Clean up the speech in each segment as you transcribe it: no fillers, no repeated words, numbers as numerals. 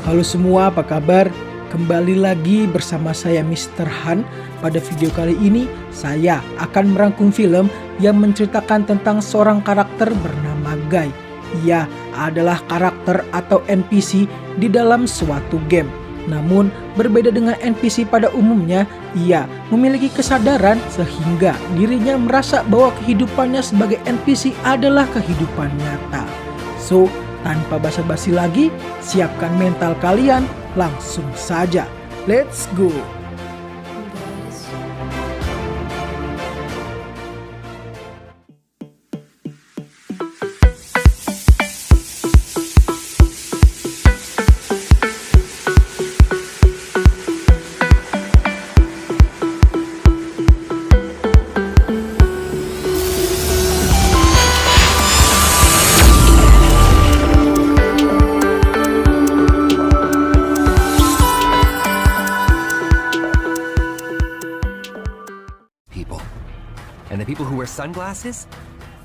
Halo semua, apa kabar? Kembali lagi bersama saya Mr. Han. Pada video kali ini saya akan merangkum film yang menceritakan tentang seorang karakter bernama Guy. Ia adalah karakter atau NPC di dalam suatu game. Namun berbeda dengan NPC pada umumnya, ia memiliki kesadaran sehingga dirinya merasa bahwa kehidupannya sebagai NPC adalah kehidupan nyata. So, tanpa basa-basi lagi, siapkan mental kalian, langsung saja. Let's go! And the people who wear sunglasses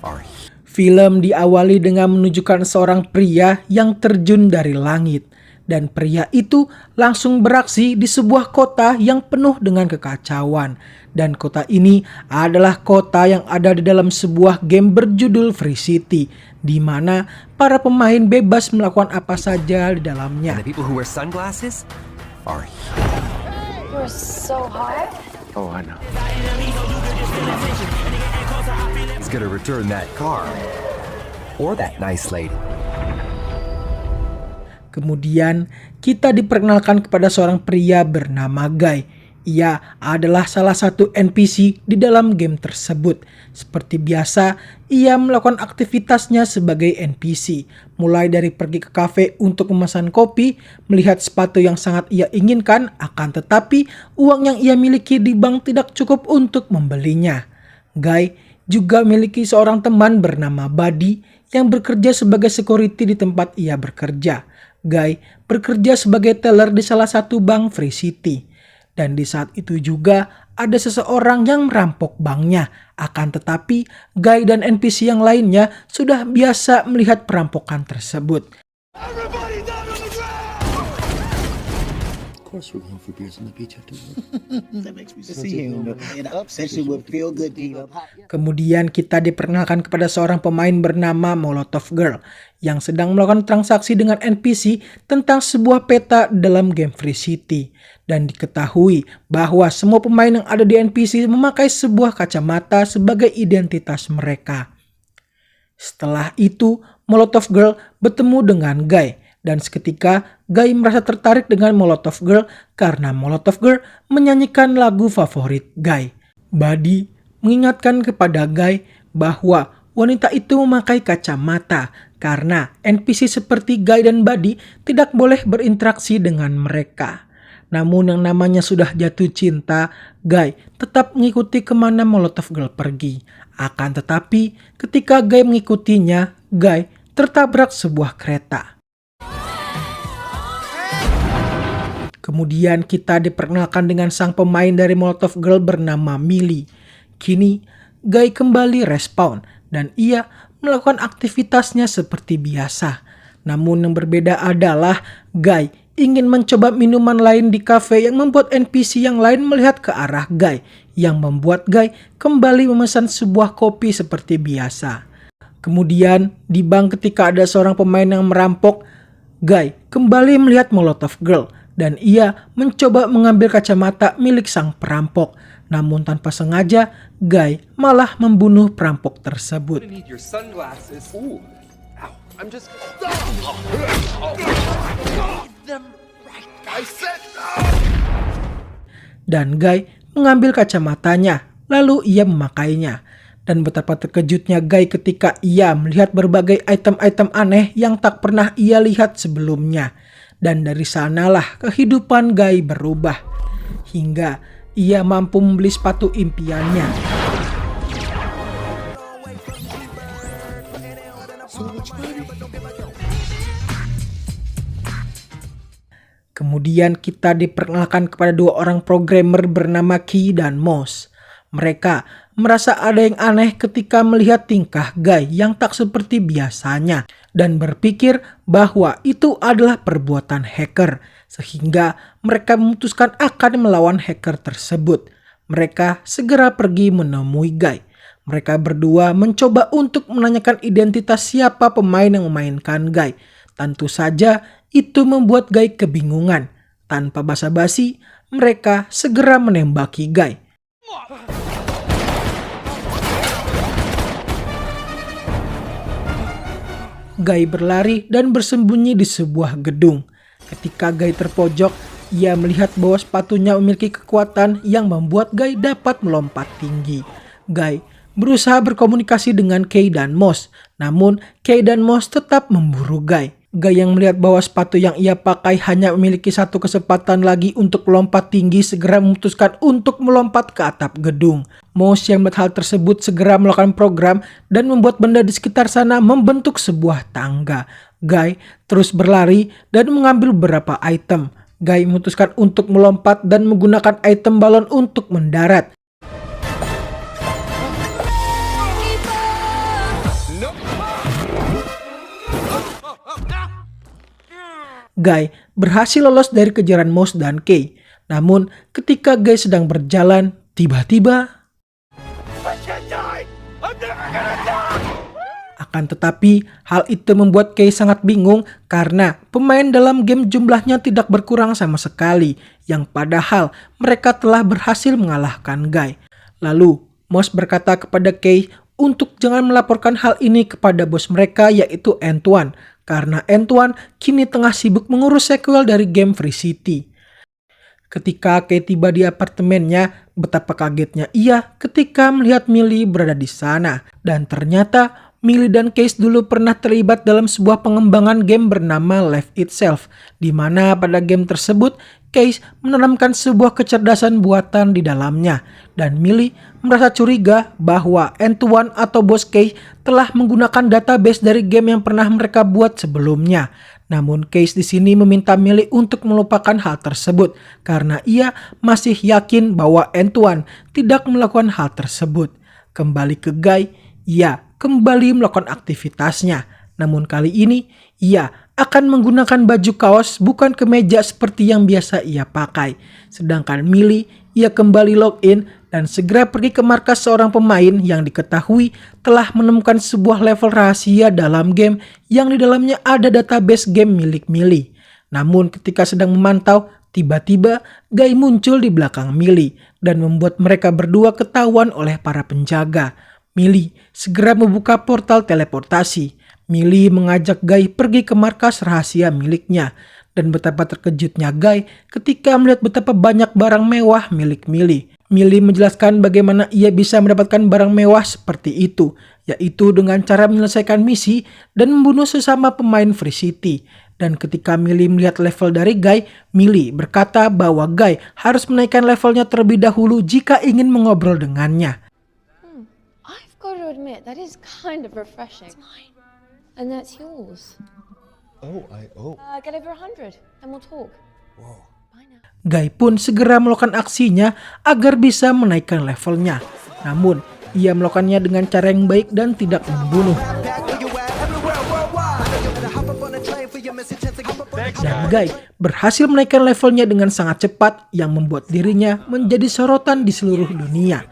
are... Film diawali dengan menunjukkan seorang pria yang terjun dari langit. Dan pria itu langsung beraksi di sebuah kota yang penuh dengan kekacauan. Dan kota ini adalah kota yang ada di dalam sebuah game berjudul Free City, di mana para pemain bebas melakukan apa saja di dalamnya. And the people who wear sunglasses are... You're so hot. Oh, I know. He's gonna return that car. Or that nice lady. Kemudian kita diperkenalkan kepada seorang pria bernama Guy. Ia adalah salah satu NPC di dalam game tersebut. Seperti biasa, ia melakukan aktivitasnya sebagai NPC. Mulai dari pergi ke kafe untuk memesan kopi, melihat sepatu yang sangat ia inginkan, akan tetapi uang yang ia miliki di bank tidak cukup untuk membelinya. Guy juga memiliki seorang teman bernama Buddy yang bekerja sebagai security di tempat ia bekerja. Guy bekerja sebagai teller di salah satu bank Free City. Dan di saat itu juga ada seseorang yang merampok banknya. Akan tetapi Guy dan NPC yang lainnya sudah biasa melihat perampokan tersebut. Of course we're going for beers on the beach afterwards. That makes me see him. It upsets you would feel good to eat up. Kemudian kita diperkenalkan kepada seorang pemain bernama Molotov Girl yang sedang melakukan transaksi dengan NPC tentang sebuah peta dalam game Free City. Dan diketahui bahwa semua pemain yang ada di NPC memakai sebuah kacamata sebagai identitas mereka. Setelah itu, Molotov Girl bertemu dengan Guy. Dan seketika Guy merasa tertarik dengan Molotov Girl karena Molotov Girl menyanyikan lagu favorit Guy. Buddy mengingatkan kepada Guy bahwa wanita itu memakai kacamata karena NPC seperti Guy dan Buddy tidak boleh berinteraksi dengan mereka. Namun yang namanya sudah jatuh cinta, Guy tetap mengikuti kemana Molotov Girl pergi. Akan tetapi ketika Guy mengikutinya, Guy tertabrak sebuah kereta. Kemudian kita diperkenalkan dengan sang pemain dari Molotov Girl bernama Millie. Kini Guy kembali respawn dan ia melakukan aktivitasnya seperti biasa. Namun yang berbeda adalah Guy ingin mencoba minuman lain di kafe yang membuat NPC yang lain melihat ke arah Guy, yang membuat Guy kembali memesan sebuah kopi seperti biasa. Kemudian di bank ketika ada seorang pemain yang merampok, Guy kembali melihat Molotov Girl dan ia mencoba mengambil kacamata milik sang perampok. Namun tanpa sengaja, Guy malah membunuh perampok tersebut. Dan Guy mengambil kacamatanya, lalu ia memakainya. Dan betapa terkejutnya Guy ketika ia melihat berbagai item-item aneh yang tak pernah ia lihat sebelumnya. Dan dari sanalah kehidupan Guy berubah, hingga ia mampu membeli sepatu impiannya. Kemudian kita diperkenalkan kepada dua orang programmer bernama Key dan Moss. Mereka merasa ada yang aneh ketika melihat tingkah Guy yang tak seperti biasanya dan berpikir bahwa itu adalah perbuatan hacker, sehingga mereka memutuskan akan melawan hacker tersebut. Mereka segera pergi menemui Guy. Mereka berdua mencoba untuk menanyakan identitas siapa pemain yang memainkan Guy. Tentu saja itu membuat Guy kebingungan. Tanpa basa-basi, mereka segera menembaki Guy. Guy berlari dan bersembunyi di sebuah gedung. Ketika Guy terpojok, ia melihat bahwa sepatunya memiliki kekuatan yang membuat Guy dapat melompat tinggi. Guy berusaha berkomunikasi dengan Kay dan Moss, namun Kay dan Moss tetap memburu Guy. Guy yang melihat bahwa sepatu yang ia pakai hanya memiliki satu kesempatan lagi untuk melompat tinggi segera memutuskan untuk melompat ke atap gedung. Moss yang melihat hal tersebut segera melakukan program dan membuat benda di sekitar sana membentuk sebuah tangga. Guy terus berlari dan mengambil beberapa item. Guy memutuskan untuk melompat dan menggunakan item balon untuk mendarat. Guy berhasil lolos dari kejaran Moss dan Kay. Namun ketika Guy sedang berjalan, tiba-tiba akan tetapi hal itu membuat Kay sangat bingung karena pemain dalam game jumlahnya tidak berkurang sama sekali, yang padahal mereka telah berhasil mengalahkan Guy. Lalu Moss berkata kepada Kay untuk jangan melaporkan hal ini kepada bos mereka, yaitu Antoine, karena Antoine kini tengah sibuk mengurus sequel dari game Free City. Ketika Kay tiba di apartemennya, betapa kagetnya ia ketika melihat Millie berada di sana. Dan ternyata Millie dan Case dulu pernah terlibat dalam sebuah pengembangan game bernama Life Itself, di mana pada game tersebut Case menanamkan sebuah kecerdasan buatan di dalamnya, dan Millie merasa curiga bahwa Antoine atau bos Case telah menggunakan database dari game yang pernah mereka buat sebelumnya. Namun Case di sini meminta Millie untuk melupakan hal tersebut karena ia masih yakin bahwa Antoine tidak melakukan hal tersebut. Kembali ke Guy, ia kembali melakukan aktivitasnya. Namun kali ini ia akan menggunakan baju kaos bukan kemeja seperti yang biasa ia pakai. Sedangkan Millie, ia kembali login dan segera pergi ke markas seorang pemain yang diketahui telah menemukan sebuah level rahasia dalam game yang di dalamnya ada database game milik Millie. Namun ketika sedang memantau, tiba-tiba Guy muncul di belakang Millie dan membuat mereka berdua ketahuan oleh para penjaga. Millie segera membuka portal teleportasi. Millie mengajak Guy pergi ke markas rahasia miliknya. Dan betapa terkejutnya Guy ketika melihat betapa banyak barang mewah milik Millie. Millie menjelaskan bagaimana ia bisa mendapatkan barang mewah seperti itu, yaitu dengan cara menyelesaikan misi dan membunuh sesama pemain Free City. Dan ketika Millie melihat level dari Guy, Millie berkata bahwa Guy harus menaikkan levelnya terlebih dahulu jika ingin mengobrol dengannya. I've got to admit, that is kind of refreshing. It's mine. And that's yours. Get over 100 and we'll talk. Whoa. Bye now. Guy pun segera melakukan aksinya agar bisa menaikkan levelnya. Namun, ia melakukannya dengan cara yang baik dan tidak membunuh. Dan Guy berhasil menaikkan levelnya dengan sangat cepat yang membuat dirinya menjadi sorotan di seluruh dunia.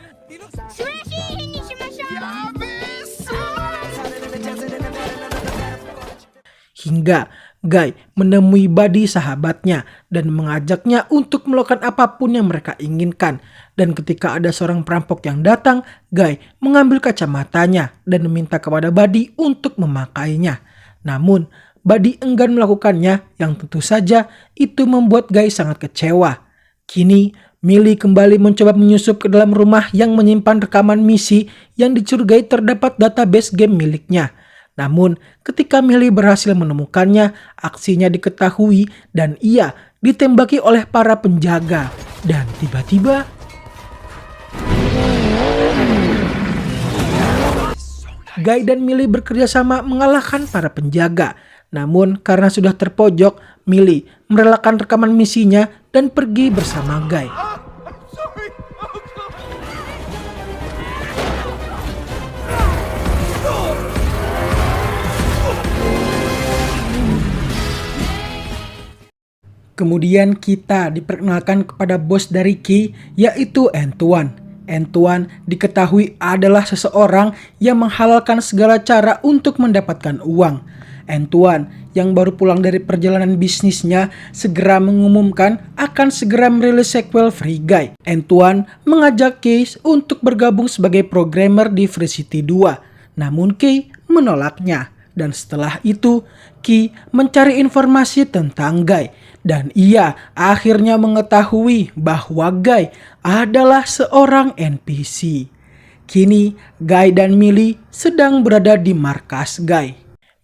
Hingga Guy menemui Buddy sahabatnya dan mengajaknya untuk melakukan apapun yang mereka inginkan. Dan ketika ada seorang perampok yang datang, Guy mengambil kacamatanya dan meminta kepada Buddy untuk memakainya. Namun Buddy enggan melakukannya, yang tentu saja itu membuat Guy sangat kecewa. Kini Millie kembali mencoba menyusup ke dalam rumah yang menyimpan rekaman misi yang dicurigai terdapat database game miliknya. Namun ketika Millie berhasil menemukannya, aksinya diketahui dan ia ditembaki oleh para penjaga. Dan tiba-tiba Guy dan Millie bekerjasama mengalahkan para penjaga. Namun karena sudah terpojok, Millie merelakan rekaman misinya dan pergi bersama Guy. Kemudian kita diperkenalkan kepada bos dari Key, yaitu Antoine. Antoine diketahui adalah seseorang yang menghalalkan segala cara untuk mendapatkan uang. Antoine yang baru pulang dari perjalanan bisnisnya segera mengumumkan akan segera merilis sequel Free Guy. Antoine mengajak Key untuk bergabung sebagai programmer di Free City 2, namun Key menolaknya. Dan setelah itu, Key mencari informasi tentang Guy. Dan ia akhirnya mengetahui bahwa Guy adalah seorang NPC. Kini, Guy dan Millie sedang berada di markas Guy.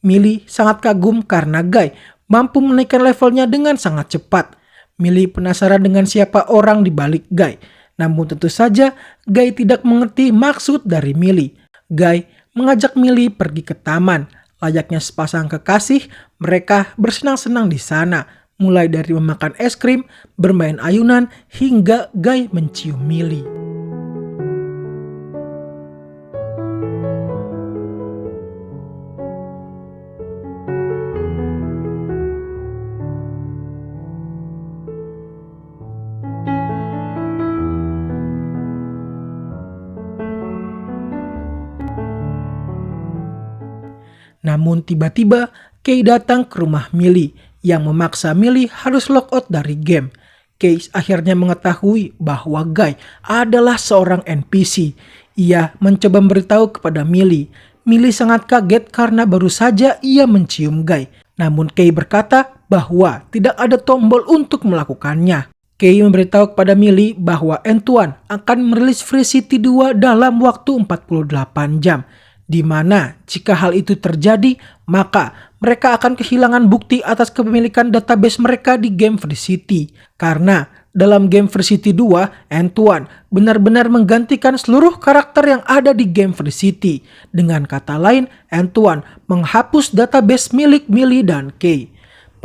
Millie sangat kagum karena Guy mampu menaikkan levelnya dengan sangat cepat. Millie penasaran dengan siapa orang di balik Guy. Namun tentu saja, Guy tidak mengerti maksud dari Millie. Guy mengajak Millie pergi ke taman. Layaknya sepasang kekasih, mereka bersenang-senang di sana. Mulai dari memakan es krim, bermain ayunan, hingga Guy mencium Millie. Namun tiba-tiba Kay datang ke rumah Millie yang memaksa Millie harus logout dari game. Kay akhirnya mengetahui bahwa Guy adalah seorang NPC. Ia mencoba memberitahu kepada Millie. Millie sangat kaget karena baru saja ia mencium Guy. Namun Kay berkata bahwa tidak ada tombol untuk melakukannya. Kay memberitahu kepada Millie bahwa Antoine akan merilis Free City 2 dalam waktu 48 jam. Di mana jika hal itu terjadi, maka mereka akan kehilangan bukti atas kepemilikan database mereka di game Free City. Karena dalam game Free City 2, Antoine benar-benar menggantikan seluruh karakter yang ada di game Free City. Dengan kata lain, Antoine menghapus database milik Millie dan Kay.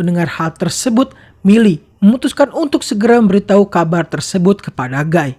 Mendengar hal tersebut, Millie memutuskan untuk segera memberitahu kabar tersebut kepada Guy.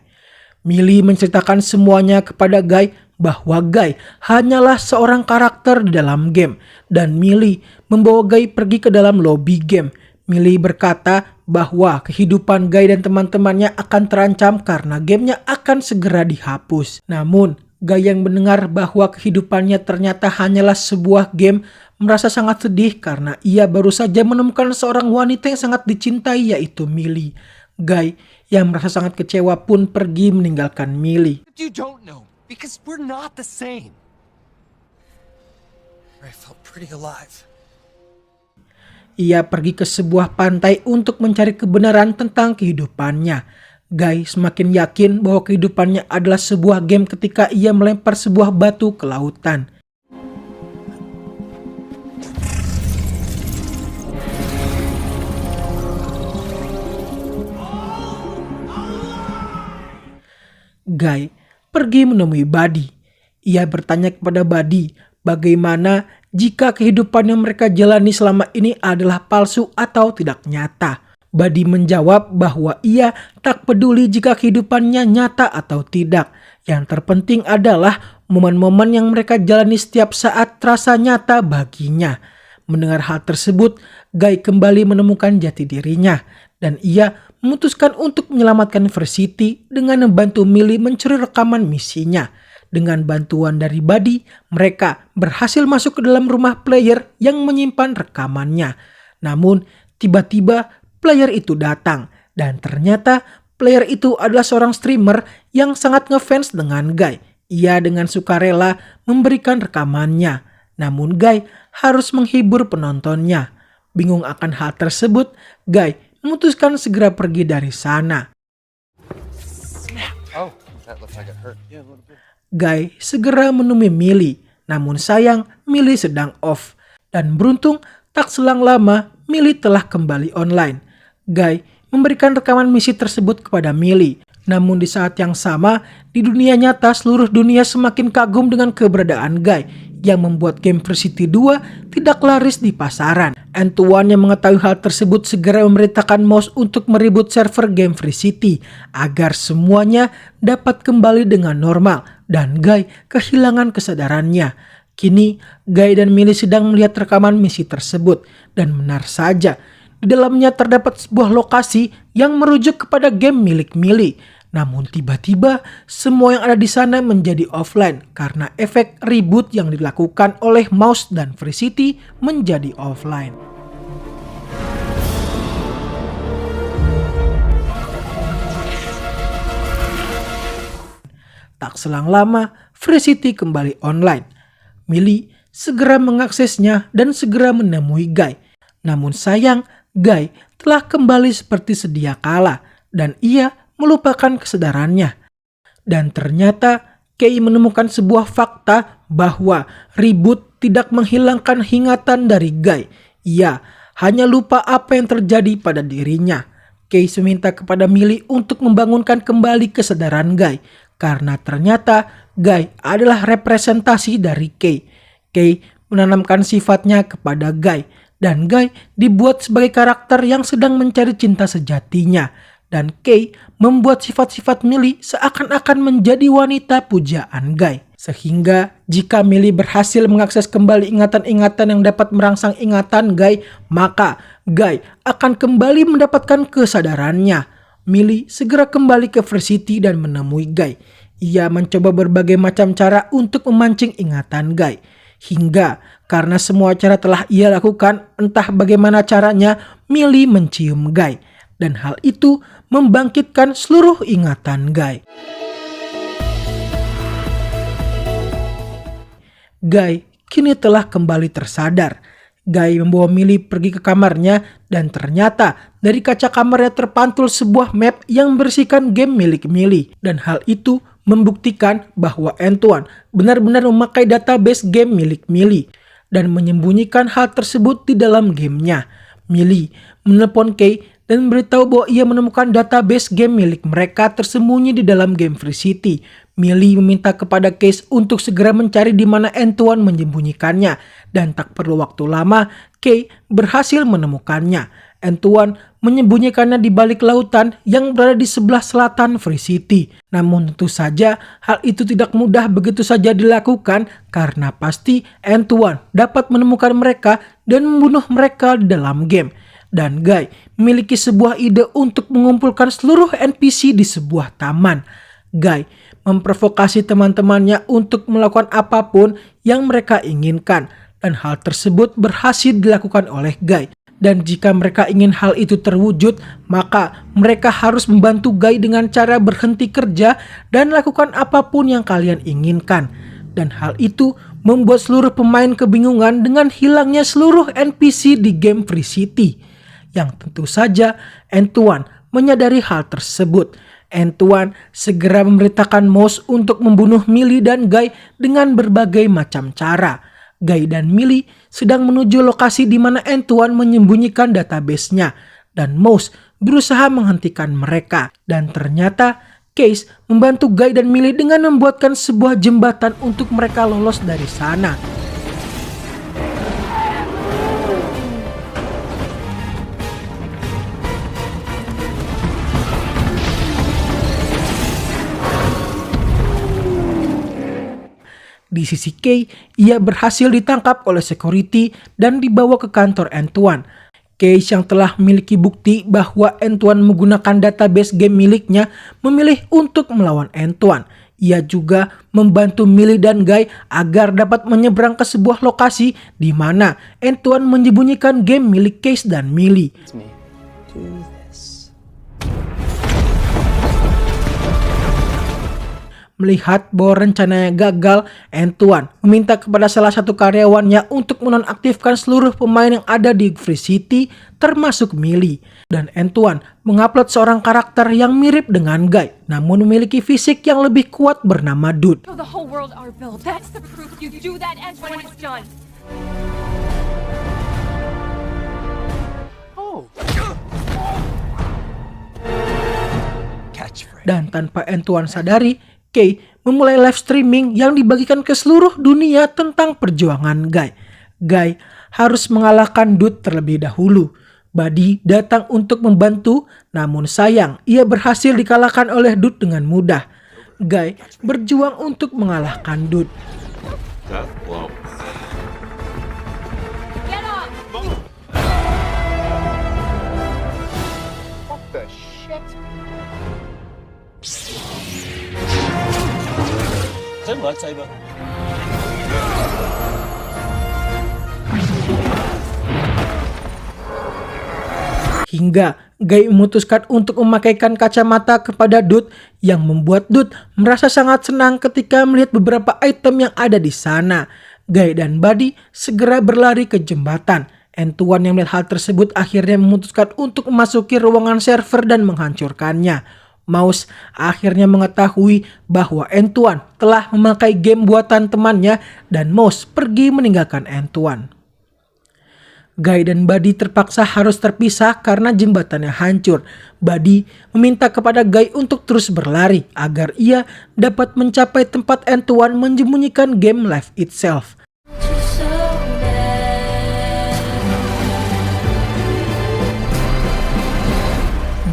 Millie menceritakan semuanya kepada Guy bahwa Guy hanyalah seorang karakter di dalam game dan Millie membawa Guy pergi ke dalam lobby game. Millie berkata bahwa kehidupan Guy dan teman-temannya akan terancam karena gamenya akan segera dihapus. Namun Guy yang mendengar bahwa kehidupannya ternyata hanyalah sebuah game merasa sangat sedih karena ia baru saja menemukan seorang wanita yang sangat dicintai, yaitu Millie. Guy yang merasa sangat kecewa pun pergi meninggalkan Millie. You don't know, because we're not the same. I felt pretty alive. Ia pergi ke sebuah pantai untuk mencari kebenaran tentang kehidupannya. Guy semakin yakin bahwa kehidupannya adalah sebuah game ketika ia melempar sebuah batu ke lautan. Guy pergi menemui Buddy. Ia bertanya kepada Buddy bagaimana jika kehidupan yang mereka jalani selama ini adalah palsu atau tidak nyata. Buddy menjawab bahwa ia tak peduli jika kehidupannya nyata atau tidak. Yang terpenting adalah momen-momen yang mereka jalani setiap saat terasa nyata baginya. Mendengar hal tersebut, Guy kembali menemukan jati dirinya dan ia memutuskan untuk menyelamatkan Free City dengan membantu Millie mencuri rekaman misinya. Dengan bantuan dari Buddy, mereka berhasil masuk ke dalam rumah player yang menyimpan rekamannya. Namun, tiba-tiba player itu datang dan ternyata player itu adalah seorang streamer yang sangat ngefans dengan Guy. Ia dengan sukarela memberikan rekamannya. Namun Guy harus menghibur penontonnya. Bingung akan hal tersebut, Guy memutuskan segera pergi dari sana. Oh, that looks like it hurt. Yeah, a little bit. Guy segera menemui Millie, namun sayang Millie sedang off. Dan beruntung tak selang lama Millie telah kembali online. Guy memberikan rekaman misi tersebut kepada Millie. Namun di saat yang sama, di dunia nyata seluruh dunia semakin kagum dengan keberadaan Guy yang membuat game Free City 2 tidak laris di pasaran. Antoine yang mengetahui hal tersebut segera memerintahkan Mouse untuk meribut server game Free City agar semuanya dapat kembali dengan normal dan Guy kehilangan kesadarannya. Kini Guy dan Millie sedang melihat rekaman misi tersebut dan benar saja Di dalamnya terdapat sebuah lokasi yang merujuk kepada game milik Millie. Namun tiba-tiba semua yang ada di sana menjadi offline karena efek reboot yang dilakukan oleh Mouse dan Free City menjadi offline. Tak selang lama, Free City kembali online. Millie segera mengaksesnya dan segera menemui Guy. Namun sayang, Guy telah kembali seperti sedia kala dan ia melupakan kesadarannya. Dan ternyata Kay menemukan sebuah fakta bahwa reboot tidak menghilangkan ingatan dari Guy. Ia hanya lupa apa yang terjadi pada dirinya. Kay meminta kepada Millie untuk membangunkan kembali kesadaran Guy. Karena ternyata Guy adalah representasi dari Kay. Kay menanamkan sifatnya kepada Guy. Dan Guy dibuat sebagai karakter yang sedang mencari cinta sejatinya. Dan Kay membuat sifat-sifat Millie seakan-akan menjadi wanita pujaan Guy. Sehingga jika Millie berhasil mengakses kembali ingatan-ingatan yang dapat merangsang ingatan Guy, maka Guy akan kembali mendapatkan kesadarannya. Millie segera kembali ke Free City dan menemui Guy. Ia mencoba berbagai macam cara untuk memancing ingatan Guy. Hingga karena semua cara telah ia lakukan, entah bagaimana caranya, Millie mencium Guy. Dan hal itu membangkitkan seluruh ingatan Guy. Guy kini telah kembali tersadar. Guy membawa Millie pergi ke kamarnya dan ternyata dari kaca kamarnya terpantul sebuah map yang berisikan game milik Millie. Dan hal itu membuktikan bahwa Antoine benar-benar memakai database game milik Millie dan menyembunyikan hal tersebut di dalam gamenya. Millie menelepon Kay dan memberitahu bahwa ia menemukan database game milik mereka tersembunyi di dalam game Free City. Millie meminta kepada Case untuk segera mencari di mana Antoine menyembunyikannya. Dan tak perlu waktu lama, Kay berhasil menemukannya. Antoine menyembunyikannya di balik lautan yang berada di sebelah selatan Free City. Namun tentu saja hal itu tidak mudah begitu saja dilakukan karena pasti Antoine dapat menemukan mereka dan membunuh mereka di dalam game. Dan Guy memiliki sebuah ide untuk mengumpulkan seluruh NPC di sebuah taman. Guy memprovokasi teman-temannya untuk melakukan apapun yang mereka inginkan. Dan hal tersebut berhasil dilakukan oleh Guy. Dan jika mereka ingin hal itu terwujud, maka mereka harus membantu Guy dengan cara berhenti kerja dan lakukan apapun yang kalian inginkan. Dan hal itu membuat seluruh pemain kebingungan dengan hilangnya seluruh NPC di game Free City. Yang tentu saja Antoine menyadari hal tersebut. Antoine segera memerintahkan Mouse untuk membunuh Millie dan Guy dengan berbagai macam cara. Guy dan Millie sedang menuju lokasi di mana Antoine menyembunyikan database-nya dan Mouse berusaha menghentikan mereka. Dan ternyata Case membantu Guy dan Millie dengan membuatkan sebuah jembatan untuk mereka lolos dari sana. Di sisi Kay, ia berhasil ditangkap oleh security dan dibawa ke kantor Antoine. Kay yang telah memiliki bukti bahwa Antoine menggunakan database game miliknya memilih untuk melawan Antoine. Ia juga membantu Millie dan Guy agar dapat menyeberang ke sebuah lokasi di mana Antoine menyembunyikan game milik Case dan Millie. Melihat bahwa rencananya gagal, Antoine meminta kepada salah satu karyawannya untuk menonaktifkan seluruh pemain yang ada di Free City, termasuk Millie. Dan Antoine mengupload seorang karakter yang mirip dengan Guy, namun memiliki fisik yang lebih kuat bernama Dude. The whole world are built. That's the proof you do that, Antoine, it's done. Dan tanpa Antoine sadari, Kay memulai live streaming yang dibagikan ke seluruh dunia tentang perjuangan Guy. Guy harus mengalahkan Dude terlebih dahulu. Buddy datang untuk membantu, namun sayang ia berhasil dikalahkan oleh Dude dengan mudah. Guy berjuang untuk mengalahkan Dude. lightsaber. Hingga Guy memutuskan untuk memakaikan kacamata kepada Dude yang membuat Dude merasa sangat senang ketika melihat beberapa item yang ada di sana. Guy dan Buddy segera berlari ke jembatan. Antoine yang melihat hal tersebut akhirnya memutuskan untuk memasuki ruangan server dan menghancurkannya. Mouse akhirnya mengetahui bahwa Antoine telah memakai game buatan temannya dan Mouse pergi meninggalkan Antoine. Guy dan Buddy terpaksa harus terpisah karena jembatannya hancur. Buddy meminta kepada Guy untuk terus berlari agar ia dapat mencapai tempat Antoine menyembunyikan game Life Itself.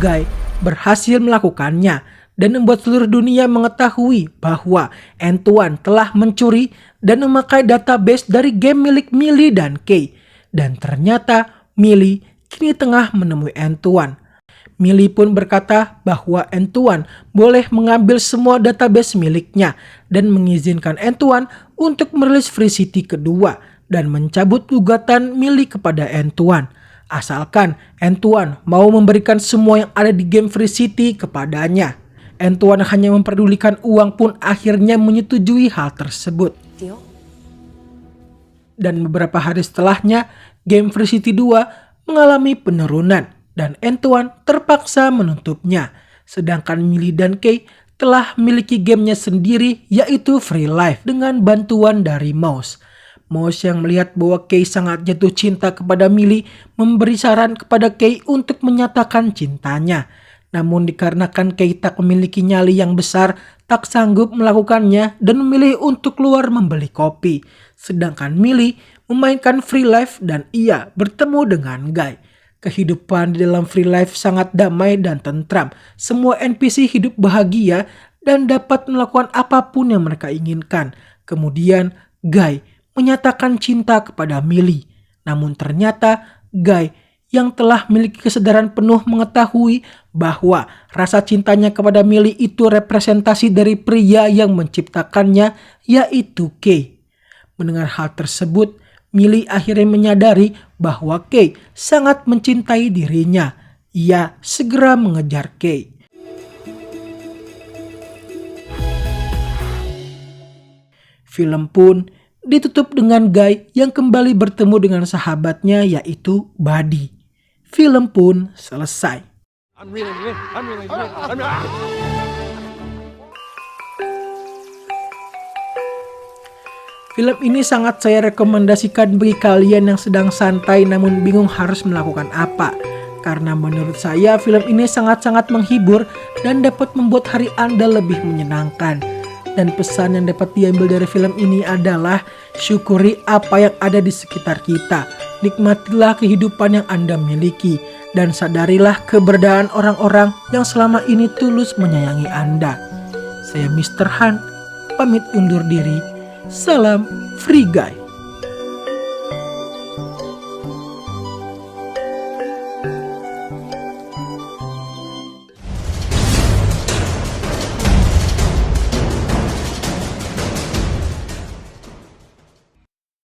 Guy berhasil melakukannya dan membuat seluruh dunia mengetahui bahwa Antoine telah mencuri dan memakai database dari game milik Millie dan Kay. Dan ternyata Millie kini tengah menemui Antoine. Millie pun berkata bahwa Antoine boleh mengambil semua database miliknya dan mengizinkan Antoine untuk merilis Free City kedua dan mencabut gugatan Millie kepada Antoine. Asalkan Antoine mau memberikan semua yang ada di game Free City kepadanya. Antoine hanya memperdulikan uang pun akhirnya menyetujui hal tersebut. Deal? Dan beberapa hari setelahnya, game Free City 2 mengalami penurunan dan Antoine terpaksa menutupnya. Sedangkan Millie dan Kay telah memiliki gamenya sendiri yaitu Free Life dengan bantuan dari Mouse. Mouse yang melihat bahwa Kay sangat jatuh cinta kepada Millie memberi saran kepada Kay untuk menyatakan cintanya. Namun dikarenakan Kay tak memiliki nyali yang besar, tak sanggup melakukannya dan memilih untuk keluar membeli kopi. Sedangkan Millie memainkan Free Life dan ia bertemu dengan Guy. Kehidupan di dalam Free Life sangat damai dan tentram. Semua NPC hidup bahagia dan dapat melakukan apapun yang mereka inginkan. Kemudian Guy menyatakan cinta kepada Millie. Namun ternyata Guy yang telah memiliki kesadaran penuh mengetahui bahwa rasa cintanya kepada Millie itu representasi dari pria yang menciptakannya, yaitu Kay. Mendengar hal tersebut, Millie akhirnya menyadari bahwa Kay sangat mencintai dirinya. Ia segera mengejar Kay. Film pun ditutup dengan Guy yang kembali bertemu dengan sahabatnya yaitu Buddy. Film pun selesai. Film ini sangat saya rekomendasikan bagi kalian yang sedang santai namun bingung harus melakukan apa. Karena menurut saya film ini sangat-sangat menghibur dan dapat membuat hari Anda lebih menyenangkan. Dan pesan yang dapat diambil dari film ini adalah syukuri apa yang ada di sekitar kita. Nikmatilah kehidupan yang Anda miliki. Dan sadarilah keberadaan orang-orang yang selama ini tulus menyayangi Anda. Saya Mr. Han, pamit undur diri. Salam Free Guy.